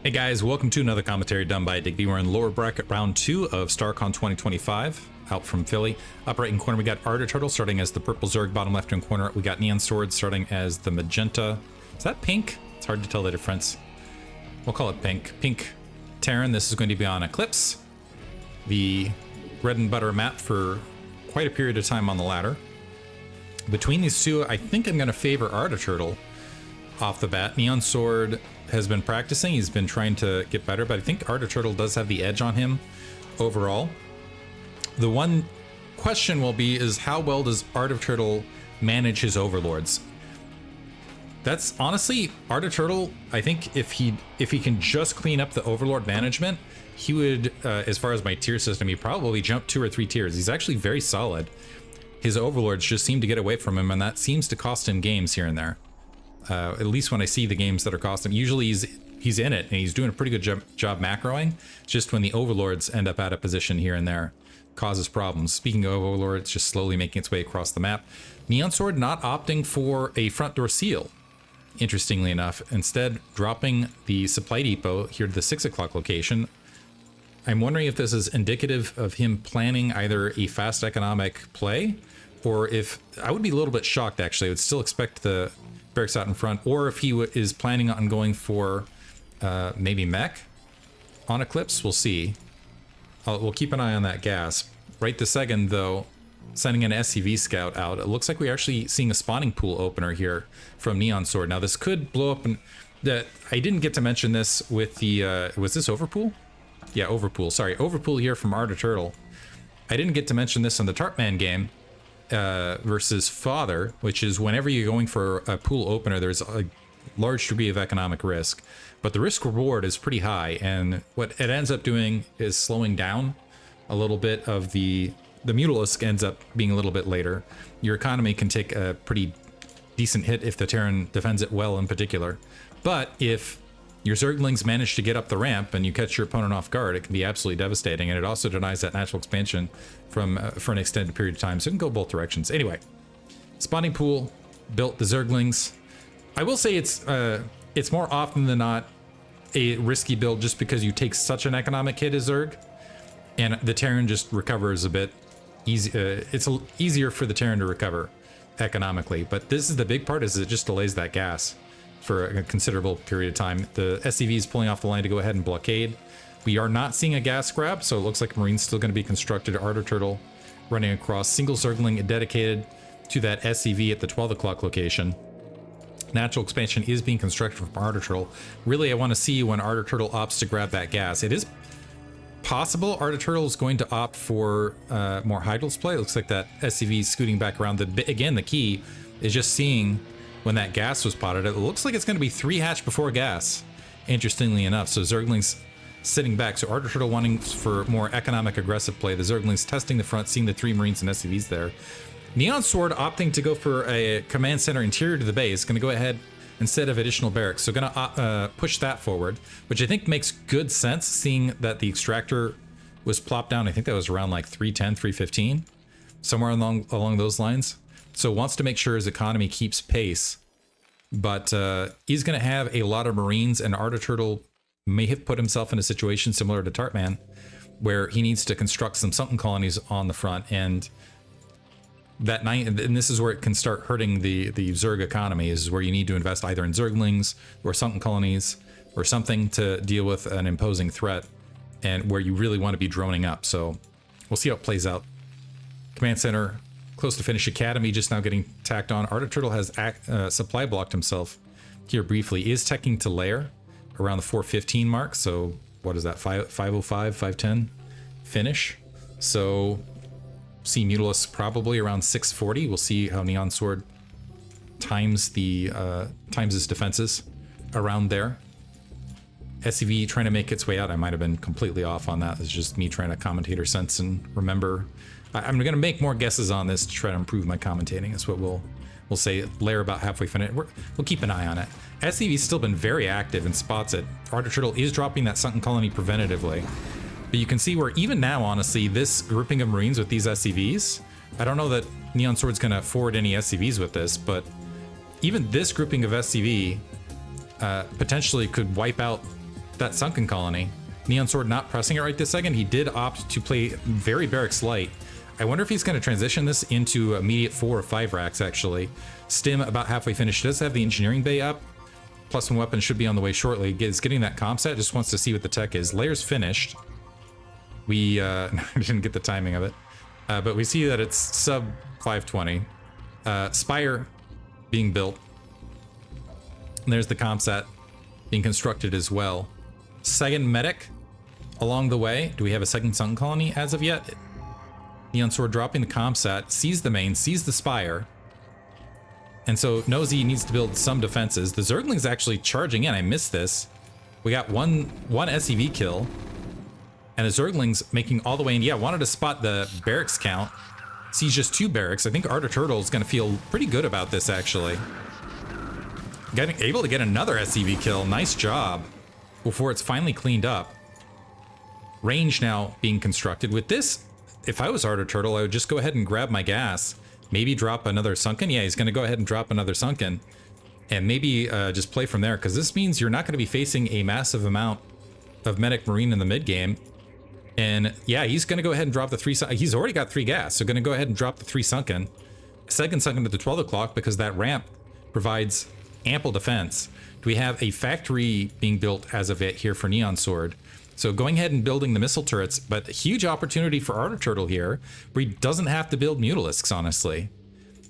Hey guys, welcome to another commentary done by Diggity. We're in lower bracket round 2 of Starcon 2025, out from Philly. Up right in corner, we got Arda Turtle starting as the purple Zerg. Bottom left hand corner, we got NeonSword starting as the magenta. Is that pink? It's hard to tell the difference. We'll call it pink. Pink Terran. This is going to be on Eclipse, the bread and butter map for quite a period of time on the ladder. Between these two, I think I'm going to favor Arda Turtle off the bat. NeonSword has been practicing. He's been trying to get better, but I think Arda Turtle does have the edge on him overall. The one question will be is how well does Arda Turtle manage his overlords? That's honestly Arda Turtle. I think if he can just clean up the overlord management, he would, as far as my tier system, he probably jump 2 or 3 tiers. He's actually very solid. His overlords just seem to get away from him, and that seems to cost him games here and there. At least when I see the games that are costing him. Usually he's in it and he's doing a pretty good job macroing. Just when the overlords end up out of position here and there, causes problems. Speaking of overlords, just slowly making its way across the map. NeonSword not opting for a front door seal, interestingly enough. Instead, dropping the supply depot here to the 6 o'clock location. I'm wondering if this is indicative of him planning either a fast economic play, or if, I would be a little bit shocked actually. I would still expect the barracks out in front, or if he is planning on going for maybe mech on Eclipse. We'll see. We'll keep an eye on that gas. Right this second, though, sending an SCV scout out. It looks like we're actually seeing a spawning pool opener here from NeonSword. Now this could blow up, and I didn't get to mention this with the was this Overpool? Yeah, Overpool. Sorry, Overpool here from Arda Turtle. I didn't get to mention this on the Tartman game versus Father, which is whenever you're going for a pool opener, there's a large degree of economic risk, but the risk reward is pretty high, and what it ends up doing is slowing down a little bit of the Mutalisk ends up being a little bit later. Your economy can take a pretty decent hit if the Terran defends it well in particular, but if your Zerglings manage to get up the ramp and you catch your opponent off guard, it can be absolutely devastating, and it also denies that natural expansion from for an extended period of time, so it can go both directions. Anyway, spawning pool built the Zerglings. I will say it's more often than not a risky build just because you take such an economic hit as Zerg, and the Terran just recovers a bit easy. It's easier for the Terran to recover economically, but this is the big part, is it just delays that gas for a considerable period of time. The SCV is pulling off the line to go ahead and blockade. We are not seeing a gas grab, so it looks like Marine's still going to be constructed. Arda Turtle running across, single Zergling dedicated to that SCV at the 12 o'clock location. Natural expansion is being constructed from Arda Turtle. Really, I want to see when Arda Turtle opts to grab that gas. It is possible Arda Turtle is going to opt for more Hydrals play. It looks like that SCV is scooting back around. Again, the key is just seeing when that gas was spotted. It looks like it's going to be 3 hatch before gas, interestingly enough. So Zerglings sitting back. So Arda Turtle wanting for more economic aggressive play. The Zerglings testing the front, seeing the 3 Marines and SCVs there. NeonSword opting to go for a command center interior to the base. Going to go ahead instead of additional barracks. So going to push that forward, which I think makes good sense, seeing that the extractor was plopped down. I think that was around like 310, 315, somewhere along those lines. So wants to make sure his economy keeps pace, but he's going to have a lot of Marines, and Arda Turtle may have put himself in a situation similar to Tartman, where he needs to construct some sunken colonies on the front, and this is where it can start hurting the Zerg economy, is where you need to invest either in Zerglings or sunken colonies or something to deal with an imposing threat, and where you really want to be droning up. So we'll see how it plays out. Command center close to finish. Academy just now getting tacked on. Arda Turtle has supply blocked himself here briefly. Is teching to layer around the 415 mark. So what is that? 505, 510 finish. So see Mutalisk probably around 640. We'll see how NeonSword times his defenses around there. SCV trying to make its way out. I might have been completely off on that. It's just me trying to commentator sense and remember. I'm going to make more guesses on this to try to improve my commentating. That's what we'll say. Layer about halfway finished. We'll keep an eye on it. SCV's still been very active and spots it. Arda Turtle is dropping that sunken colony preventatively. But you can see where even now, honestly, this grouping of Marines with these SCVs, I don't know that NeonSword's going to forward any SCVs with this, but even this grouping of SCV potentially could wipe out that sunken colony. NeonSword not pressing it right this second. He did opt to play very barracks light. I wonder if he's going to transition this into immediate 4 or 5 racks, actually. Stim about halfway finished. Does have the engineering bay up. +1 weapon should be on the way shortly. Is getting that comp set. Just wants to see what the tech is. Layer's finished. We didn't get the timing of it. But we see that it's sub 520. Spire being built. And there's the comp set being constructed as well. Second medic along the way. Do we have a second sun colony as of yet? NeonSword dropping the comp set, sees the main, sees the spire. And so knows he needs to build some defenses. The Zergling's actually charging in. I missed this. We got one SCV kill. And the Zergling's making all the way in. Yeah, wanted to spot the barracks count. Sees just 2 barracks. I think Ardor Turtle is going to feel pretty good about this, actually. Able to get another SCV kill. Nice job. Before it's finally cleaned up. Range now being constructed. With this, if I was Ardor Turtle, I would just go ahead and grab my gas. Maybe drop another sunken. Yeah, he's going to go ahead and drop another sunken. And maybe just play from there. Because this means you're not going to be facing a massive amount of Medic Marine in the mid game. And yeah, he's going to go ahead and drop the 3. He's already got 3 gas. So going to go ahead and drop the 3 sunken. Second sunken at the 12 o'clock because that ramp provides ample defense. Do we have a factory being built as of yet here for NeonSword? So going ahead and building the missile turrets, but a huge opportunity for Ardor Turtle here, where he doesn't have to build Mutalisks, honestly.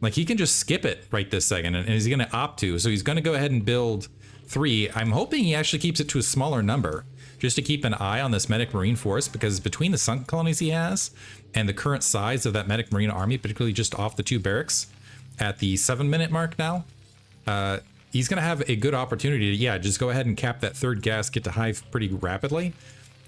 Like, he can just skip it right this second, and he's going to opt to. So he's going to go ahead and build 3. I'm hoping he actually keeps it to a smaller number, just to keep an eye on this Medic Marine force, because between the sunk colonies he has and the current size of that Medic Marine army, particularly just off the 2 barracks at the 7-minute mark now, he's going to have a good opportunity to, yeah, just go ahead and cap that 3rd gas, get to hive pretty rapidly,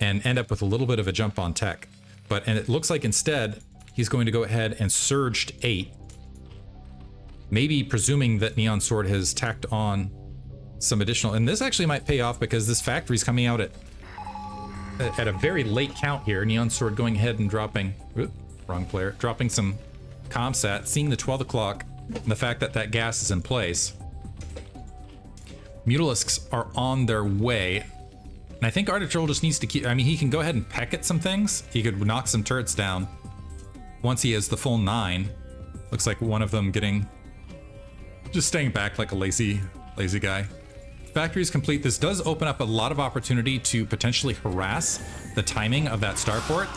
and end up with a little bit of a jump on tech. And it looks like instead, he's going to go ahead and surge to 8. Maybe presuming that NeonSword has tacked on some additional, and this actually might pay off because this factory's coming out at a very late count here. NeonSword going ahead and dropping, wrong player, dropping some comsat, seeing the 12 o'clock, and the fact that that gas is in place. Mutalisks are on their way. And I think Ardor Turtle just needs to keep, I mean, he can go ahead and peck at some things. He could knock some turrets down once he has the full 9. Looks like one of them just staying back like a lazy guy. Factory is complete. This does open up a lot of opportunity to potentially harass the timing of that starport.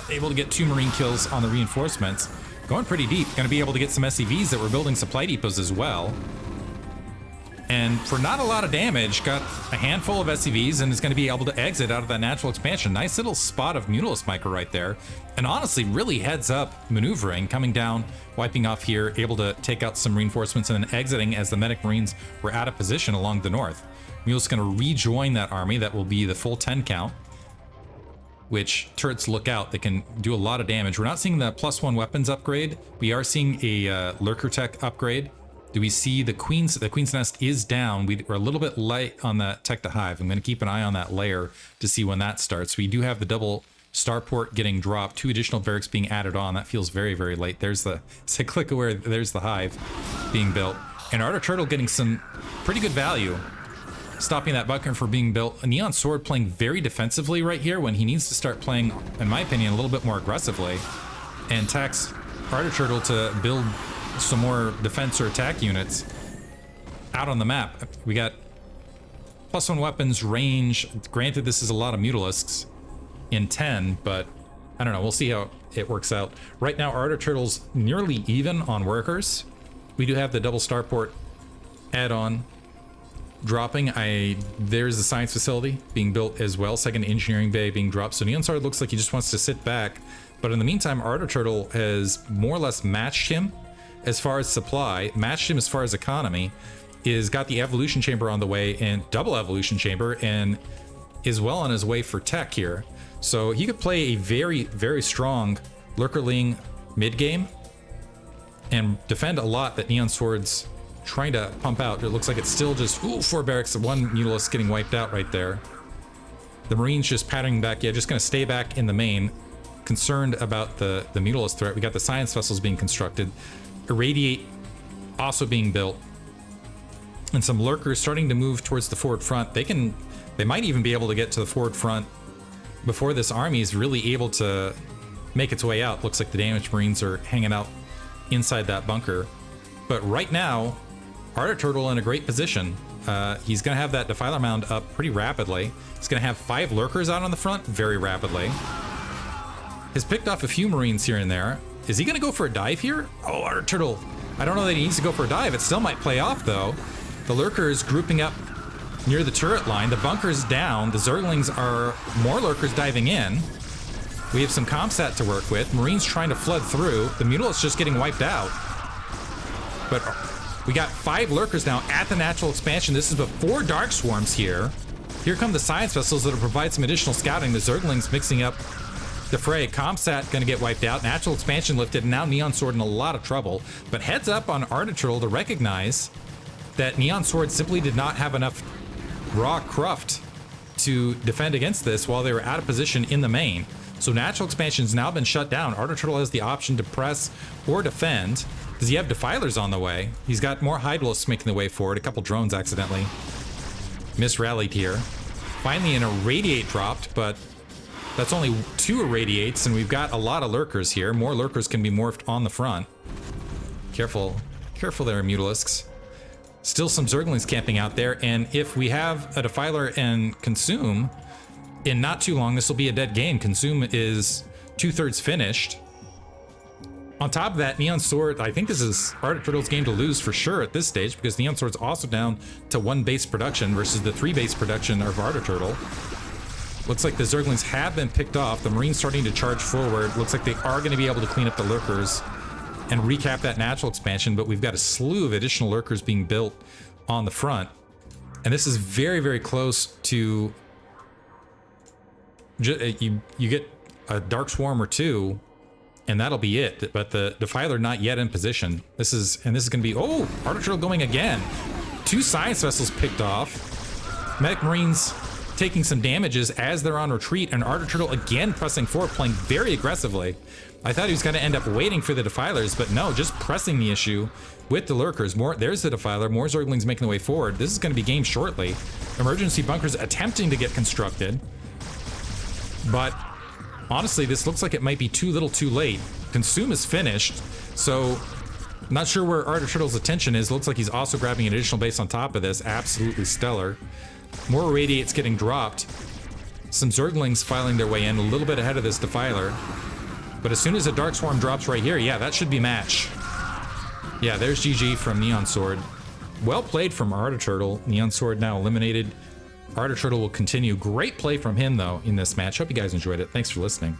Able to get 2 Marine kills on the reinforcements. Going pretty deep. Going to be able to get some SCVs that were building supply depots as well. And for not a lot of damage, got a handful of SCVs and is going to be able to exit out of that natural expansion. Nice little spot of Mutalisk Micro right there. And honestly, really heads up maneuvering, coming down, wiping off here, able to take out some reinforcements and then exiting as the Medic Marines were out of position along the north. Mutalisk's going to rejoin that army. That will be the full 10 count, which turrets look out. They can do a lot of damage. We're not seeing the +1 weapons upgrade. We are seeing a Lurker Tech upgrade. Do we see the Queen's Nest is down? We're a little bit light on that Tech to Hive. I'm going to keep an eye on that layer to see when that starts. We do have the double starport getting dropped, 2 additional barracks being added on. That feels very, very late. There's the, say click aware, there's the Hive being built. And Ardor Turtle getting some pretty good value, stopping that bunker from being built. A NeonSword playing very defensively right here when he needs to start playing, in my opinion, a little bit more aggressively, and tax Ardor Turtle to build some more defense or attack units out on the map. We got +1 weapons range. Granted, this is a lot of Mutalisks in 10, but I don't know. We'll see how it works out. Right now, Ardor Turtle's nearly even on workers. We do have the double starport add-on dropping. There's the science facility being built as well. Second engineering bay being dropped. So NeonSword looks like he just wants to sit back. But in the meantime, Ardor Turtle has more or less matched him as far as supply, matched him as far as economy, is got the evolution chamber on the way and double evolution chamber, and is well on his way for tech here. So he could play a very, very strong Lurkerling mid game and defend a lot that NeonSword's trying to pump out. It looks like it's still just 4 barracks, 1 Mutalisk getting wiped out right there. The Marines just patterning back. Yeah, just gonna stay back in the main, concerned about the Mutalisk threat. We got the science vessels being constructed. Irradiate also being built, and some lurkers starting to move towards the forward front. They can They might even be able to get to the forward front before this army is really able to make its way out. Looks like the damaged Marines are hanging out inside that bunker. But right now, Arctic Turtle in a great position. He's going to have that Defiler Mound up pretty rapidly. He's going to have 5 Lurkers out on the front very rapidly. Has picked off a few Marines here and there. Is he going to go for a dive here? Oh, Arctic Turtle. I don't know that he needs to go for a dive. It still might play off, though. The Lurkers grouping up near the turret line. The bunker's down. The Zerglings are more Lurkers diving in. We have some Comsat to work with. Marines trying to flood through. The Mutalisks just getting wiped out. But we got 5 Lurkers now at the natural expansion. This is before Dark Swarms here. Here come the Science Vessels that'll provide some additional scouting. The Zerglings mixing up the fray. Comsat gonna get wiped out. Natural expansion lifted, and now NeonSword in a lot of trouble. But heads up on Arctic Turtle to recognize that NeonSword simply did not have enough raw cruft to defend against this while they were out of position in the main. So natural expansion's now been shut down. Arctic Turtle has the option to press or defend. Does he have Defilers on the way? He's got more Hydralisks making the way forward. A couple drones accidentally misrallied here. Finally an Irradiate dropped, but that's only 2 Irradiates, and we've got a lot of Lurkers here. More Lurkers can be morphed on the front. Careful. Careful there, Mutalisks. Still some Zerglings camping out there, and if we have a Defiler and Consume, in not too long, this will be a dead game. Consume is 2/3 finished. On top of that, NeonSword, I think this is Arctic Turtle's game to lose for sure at this stage, because NeonSword's also down to 1 base production versus the 3 base production of Arctic Turtle. Looks like the Zerglings have been picked off. The Marines starting to charge forward. Looks like they are going to be able to clean up the Lurkers and recap that natural expansion, but we've got a slew of additional Lurkers being built on the front. And this is very, very close to... You get a Dark Swarm or 2, and that'll be it. But the Defiler not yet in position. This is going to be... Oh! Arctic Turtle going again. 2 Science Vessels picked off. Medic Marines taking some damages as they're on retreat, and Arctic Turtle again pressing forward, playing very aggressively. I thought he was going to end up waiting for the Defilers, but no, just pressing the issue with the Lurkers. There's the Defiler, more Zerglings making the way forward. This is going to be game shortly. Emergency bunkers attempting to get constructed. But honestly, this looks like it might be too little too late. Consume is finished, so not sure where Arctic Turtle's attention is. Looks like he's also grabbing an additional base on top of this. Absolutely stellar. More Irradiates getting dropped. Some Zerglings filing their way in a little bit ahead of this Defiler. But as soon as a Dark Swarm drops right here, yeah, that should be match. Yeah, there's GG from NeonSword. Well played from Arctic Turtle. NeonSword now eliminated. Arctic Turtle will continue. Great play from him, though, in this match. Hope you guys enjoyed it. Thanks for listening.